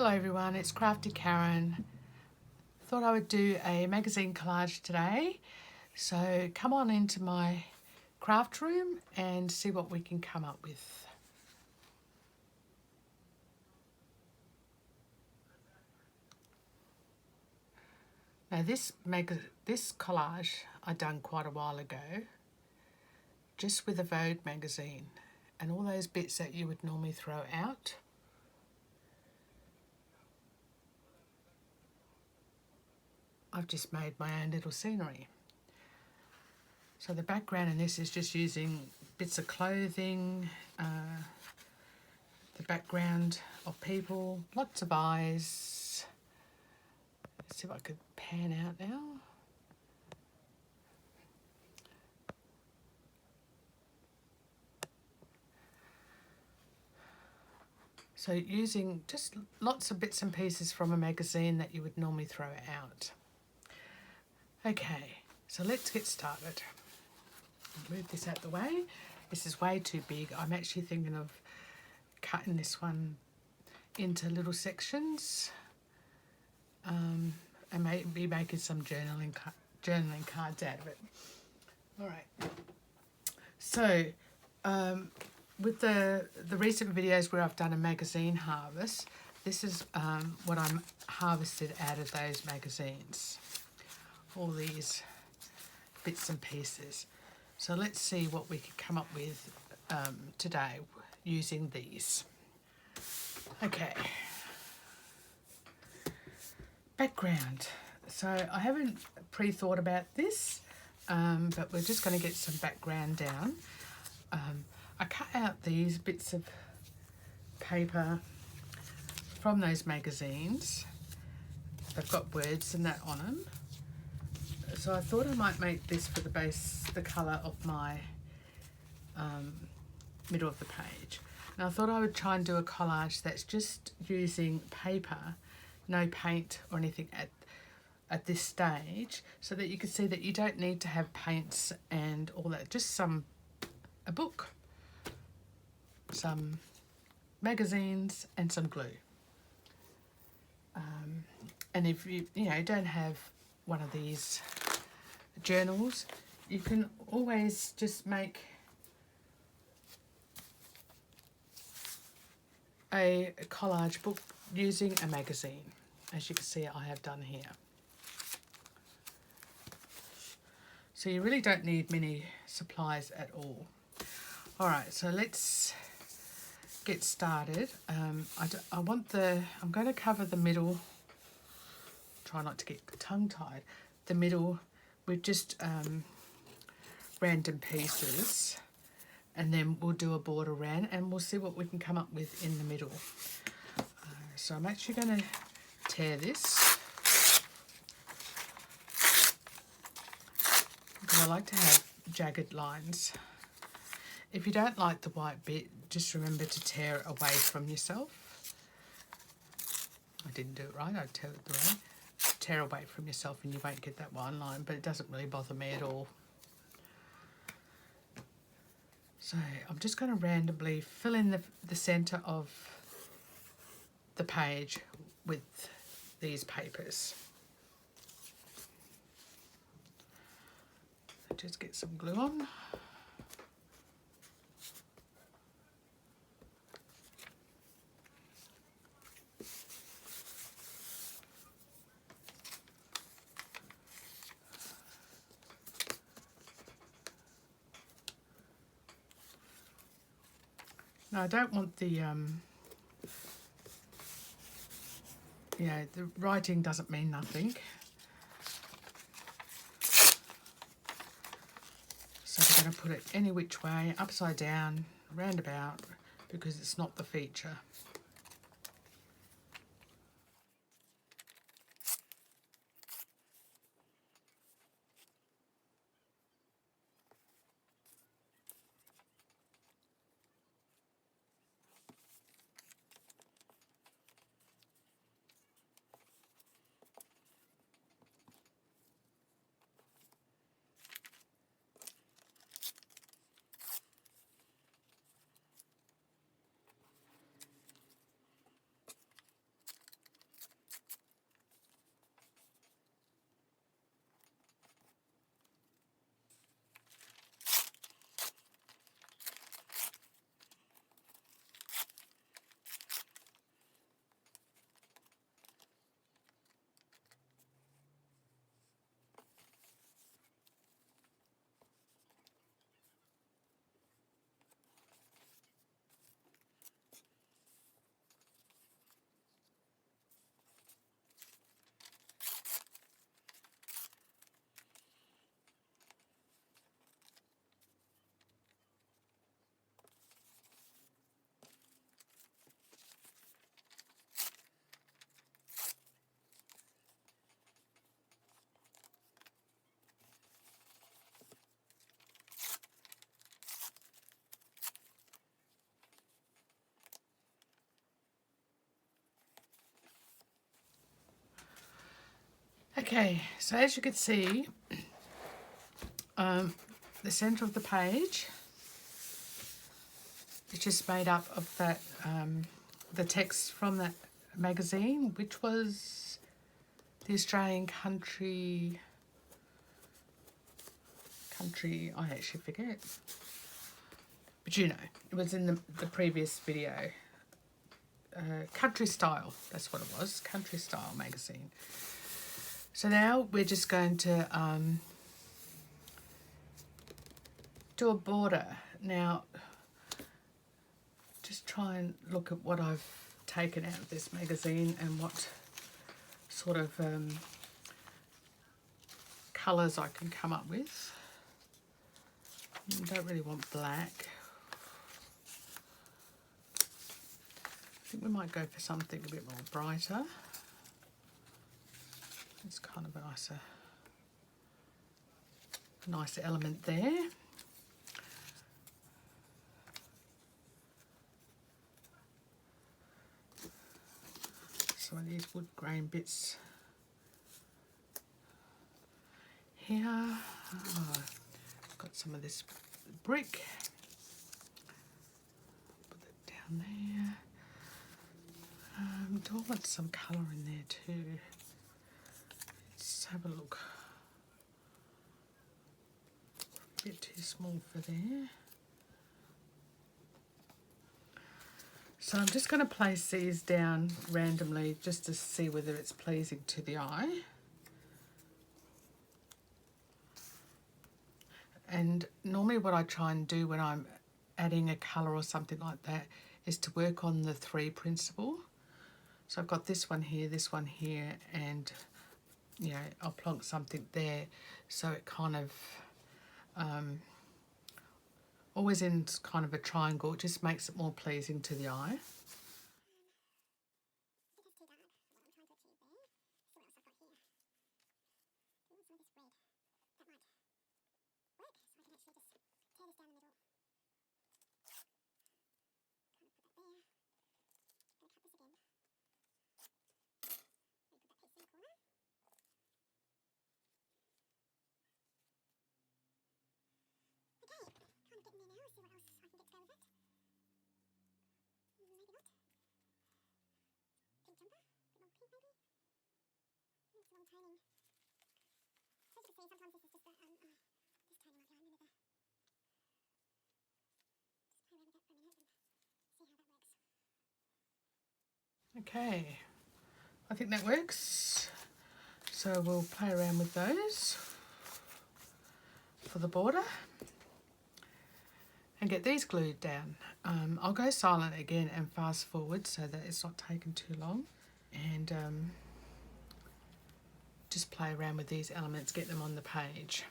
Hello everyone, it's Crafty Karen. Thought I would do a magazine collage today. So come on into my craft room and see what we can come up with. Now this collage I done quite a while ago, just with a Vogue magazine and all those bits that you would normally throw out. I've just made my own little scenery. So the background in this is just using bits of clothing, the background of people, lots of eyes. Let's see if I could pan out now. So using just lots of bits and pieces from a magazine that you would normally throw out. Okay, so let's get started. Move this out the way. This is way too big. I'm actually thinking of cutting this one into little sections and maybe making some journaling cards out of it. All right. So with the recent videos where I've done a magazine harvest, this is what I'm harvested out of those magazines. All these bits and pieces. So let's see what we could come up with today using these. Okay. Background. So I haven't pre-thought about this, but we're just going to get some background down. I cut out these bits of paper from those magazines. They've got words and that on them. So I thought I might make this for the base, the colour of my middle of the page. Now I thought I would try and do a collage that's just using paper, no paint or anything at this stage, so that you can see that you don't need to have paints and all that, just a book, some magazines and some glue. And if you don't have one of these journals, you can always just make a collage book using a magazine, as you can see I have done here. So you really don't need many supplies at all. Alright, so let's get started. I'm going to cover the middle, try not to get tongue-tied, the middle with just random pieces, and then we'll do a border around and we'll see what we can come up with in the middle. So I'm actually going to tear this because I like to have jagged lines. If you don't like the white bit, just remember to tear it away from yourself. I didn't do it right, I tear it the way. Tear away from yourself and you won't get that one line, but it doesn't really bother me at all. So I'm just going to randomly fill in the centre of the page with these papers. Just get some glue on. Now I don't want the the writing doesn't mean nothing. So we're going to put it any which way, upside down, roundabout, because it's not the feature. Okay, so as you can see, the centre of the page is just made up of that, the text from that magazine, which was the Australian country, I actually forget. But you know, it was in the previous video. Country Style, that's what it was, Country Style magazine. So now we're just going to do a border. Now, just try and look at what I've taken out of this magazine and what sort of colours I can come up with. I don't really want black. I think we might go for something a bit more brighter. It's kind of a nicer element there. Some of these wood grain bits here. Oh, got some of this brick. Put it down there. Do I want some colour in there too? Let's have a look. A bit too small for there. So I'm just going to place these down randomly just to see whether it's pleasing to the eye. And normally what I try and do when I'm adding a colour or something like that is to work on the 3 principle. So I've got this one here, and you know, I'll plonk something there, so it kind of always ends kind of a triangle. It just makes it more pleasing to the eye. Okay, I think that works. So we'll play around with those for the border and get these glued down. I'll go silent again and fast forward so that it's not taking too long, and just play around with these elements, get them on the page.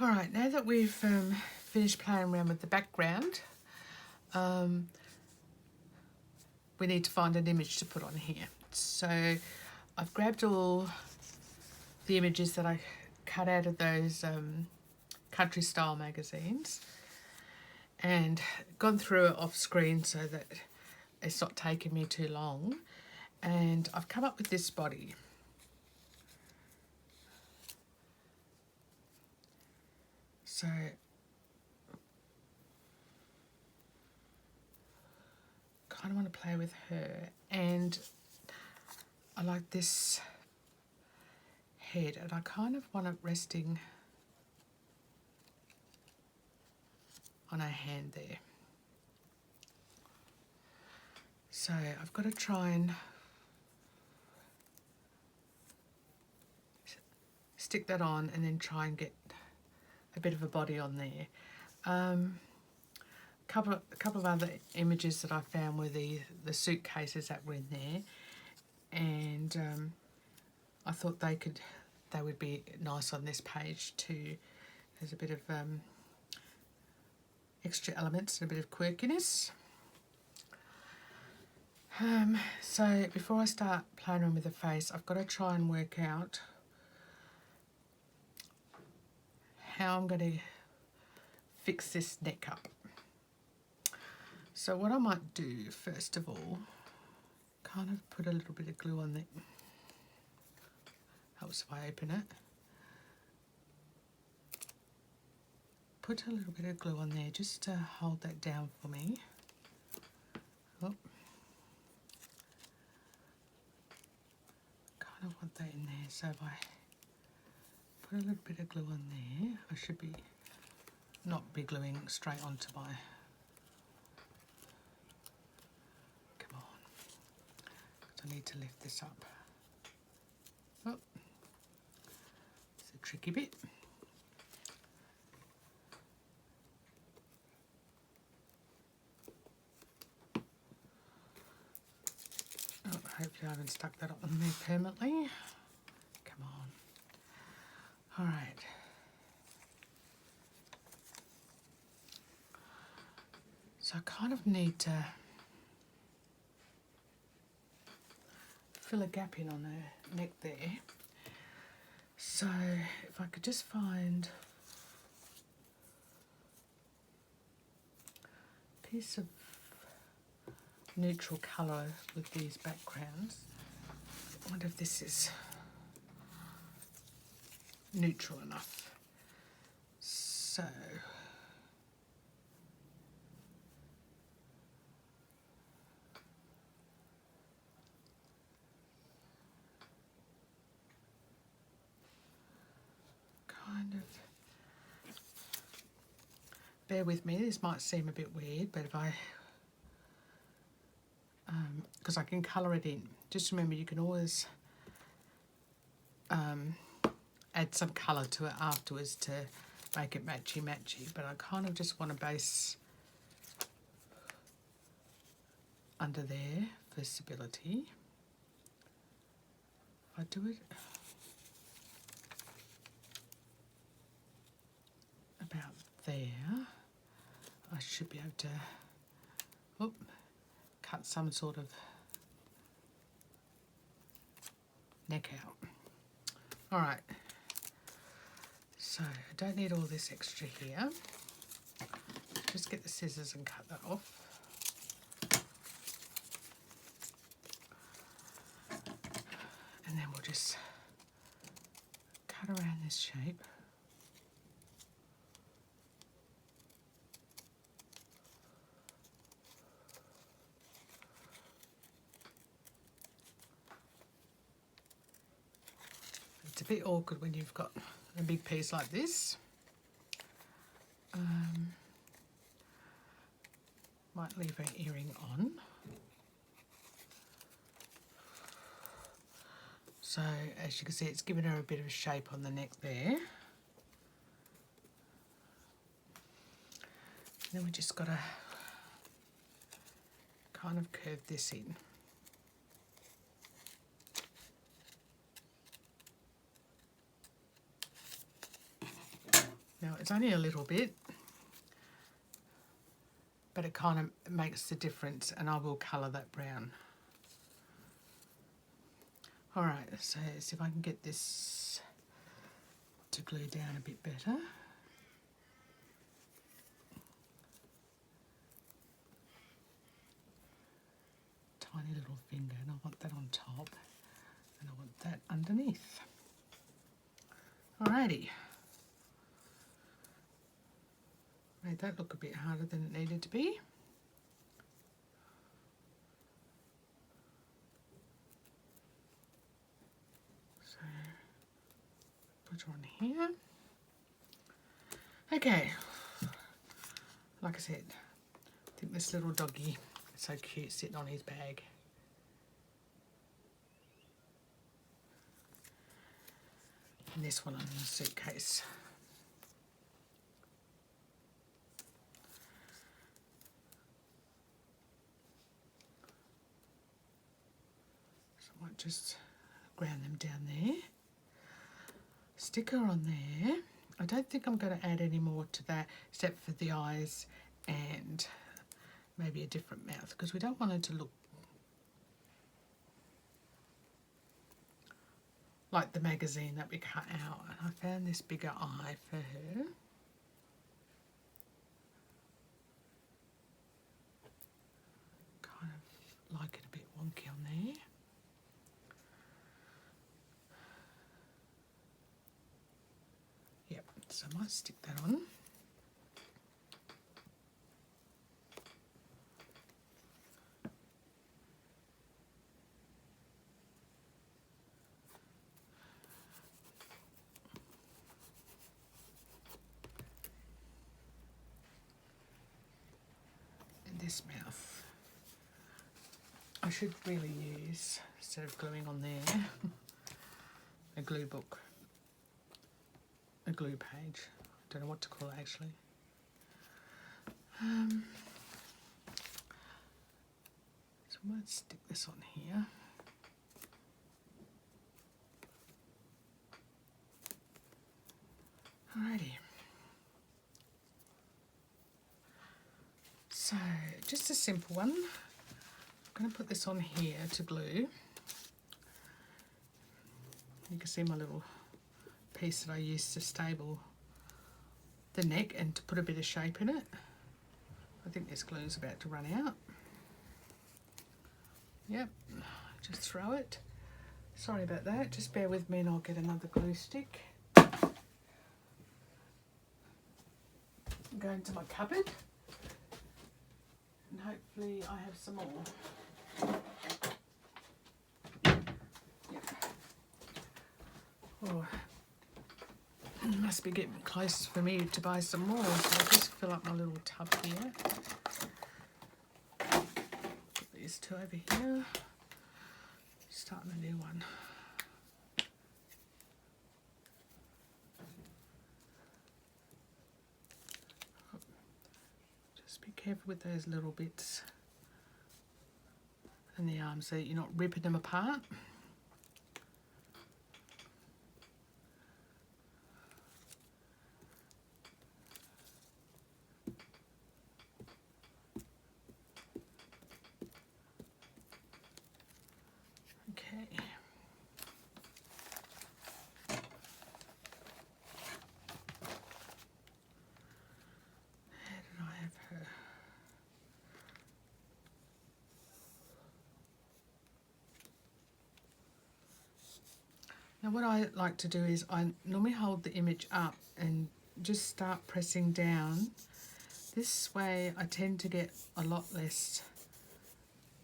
All right, now that we've finished playing around with the background, we need to find an image to put on here. So I've grabbed all the images that I cut out of those country style magazines and gone through it off screen so that it's not taking me too long. And I've come up with this body. So kind of want to play with her, and I like this head, and I kind of want it resting on her hand there. So I've got to try and stick that on and then try and get a bit of a body on there. A couple of other images that I found were the suitcases that were in there, and I thought they would be nice on this page too. There's a bit of extra elements and a bit of quirkiness. So before I start playing around with the face, I've got to try and work out how I'm going to fix this neck up. So what I might do first of all, kind of put a little bit of glue on there. Helps if I open it. Put a little bit of glue on there just to hold that down for me. Oh. Kind of want that in there, so if I put a little bit of glue on there, I should be not be gluing straight onto my, come on, I need to lift this up. Oh, it's a tricky bit. Oh, hopefully I haven't stuck that on there permanently. Come on. All right. So I kind of need to fill a gap in on her neck there. So if I could just find a piece of neutral colour with these backgrounds. I wonder if this is neutral enough. So kind of, bear with me, this might seem a bit weird, but if I because I can colour it in. Just remember, you can always add some colour to it afterwards to make it matchy-matchy, but I kind of just want to base under there for stability. If I do it about there, I should be able to cut some sort of neck out. All right, so I don't need all this extra here. Just get the scissors and cut that off. And then we'll just cut around this shape. It's a bit awkward when you've got a big piece like this. Might leave an earring on. So as you can see, it's given her a bit of a shape on the neck there. And then we just got to kind of curve this in. Now Now it's only a little bit, but it kind of makes the difference, and I will colour that brown. Alright, so see if I can get this to glue down a bit better. Tiny little finger, and I want that on top, and I want that underneath. Alrighty. Made that look a bit harder than it needed to be. So, put her on here. Okay. Like I said, I think this little doggy is so cute sitting on his bag. And this one on the suitcase. So I might just ground them down there. Sticker on there. I don't think I'm going to add any more to that except for the eyes and maybe a different mouth, because we don't want it to look like the magazine that we cut out. And I found this bigger eye for her. Kind of like it a bit wonky on there. Yep, so I might stick that on. This mouth I should really use, instead of gluing on there, a glue book, a glue page. I don't know what to call it actually. So I might stick this on here. Alrighty. So, just a simple one. I'm going to put this on here to glue. You can see my little piece that I used to stable the neck and to put a bit of shape in it. I think this glue is about to run out. Yep, just throw it. Sorry about that, just bear with me and I'll get another glue stick. Go into my cupboard and hopefully I have some more. Yep. Oh, it must be getting close for me to buy some more, so I'll just fill up my little tub here. Put these two over here. Starting a new one. Just be careful with those little bits and the arms so that you're not ripping them apart. Okay. Where did I have her? Now what I like to do is I normally hold the image up and just start pressing down. This way I tend to get a lot less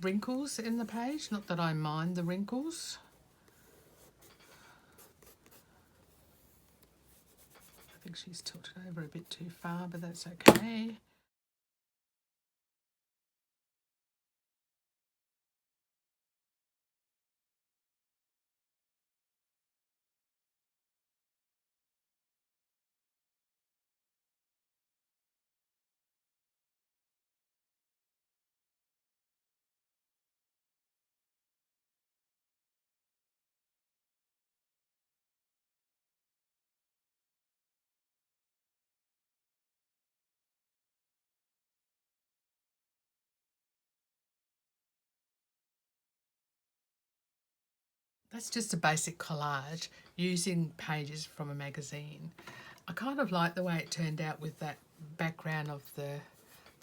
wrinkles in the page. Not that I mind the wrinkles. I think she's tilted over a bit too far, but that's okay. That's just a basic collage using pages from a magazine. I kind of like the way it turned out with that background of the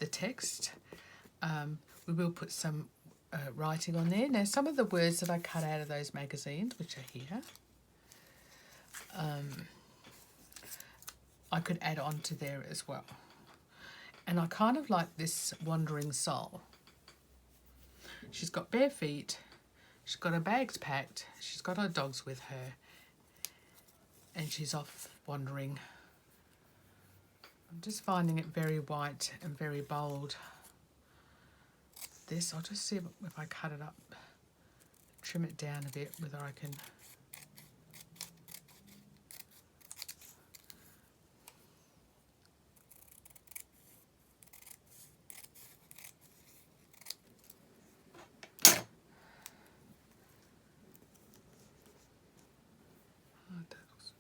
text. We will put some writing on there. Now, some of the words that I cut out of those magazines, which are here, I could add on to there as well. And I kind of like this wandering soul. She's got bare feet, she's got her bags packed, she's got her dogs with her, and she's off wandering. I'm just finding it very white and very bold. This, I'll just see if I cut it up, trim it down a bit, whether I can.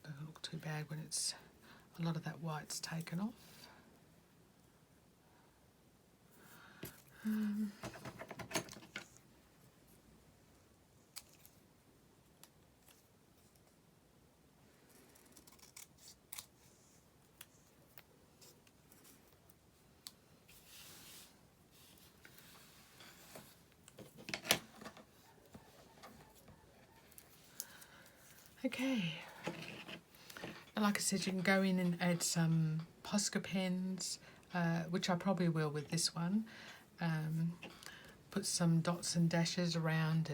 Doesn't look too bad when it's a lot of that white's taken off. Okay, and like I said, you can go in and add some Posca pens, which I probably will with this one. Put some dots and dashes around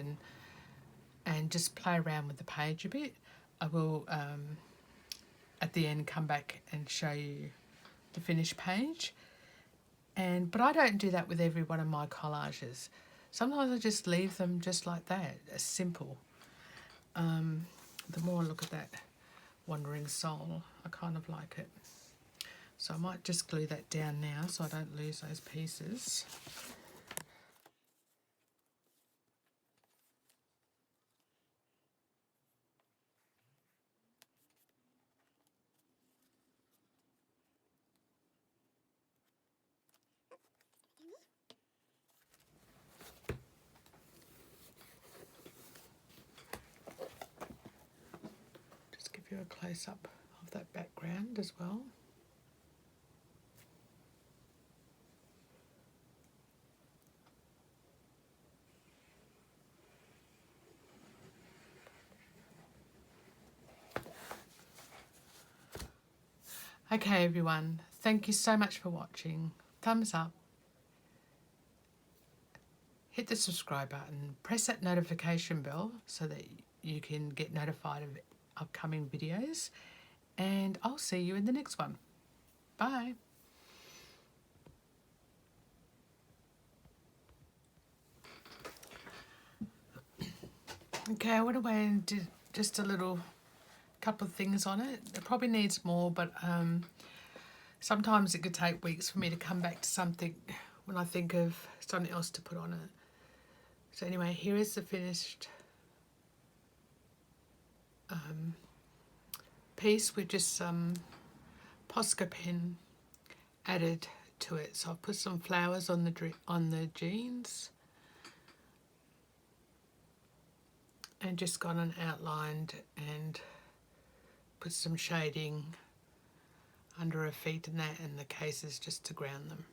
and just play around with the page a bit. I will at the end come back and show you the finished page. But I don't do that with every one of my collages. Sometimes I just leave them just like that, as simple. The more I look at that wandering soul, I kind of like it. So I might just glue that down now so I don't lose those pieces. Just give you a close-up of that background as well. Okay everyone, thank you so much for watching. Thumbs up, hit the subscribe button, press that notification bell so that you can get notified of upcoming videos, and I'll see you in the next one. Bye. Okay, I went away and did just a little couple of things on it. It probably needs more, but sometimes it could take weeks for me to come back to something when I think of something else to put on it. So anyway, here is the finished piece with just some Posca pen added to it. So I've put some flowers on the jeans and just gone and outlined and put some shading under her feet and that, and the cases just to ground them.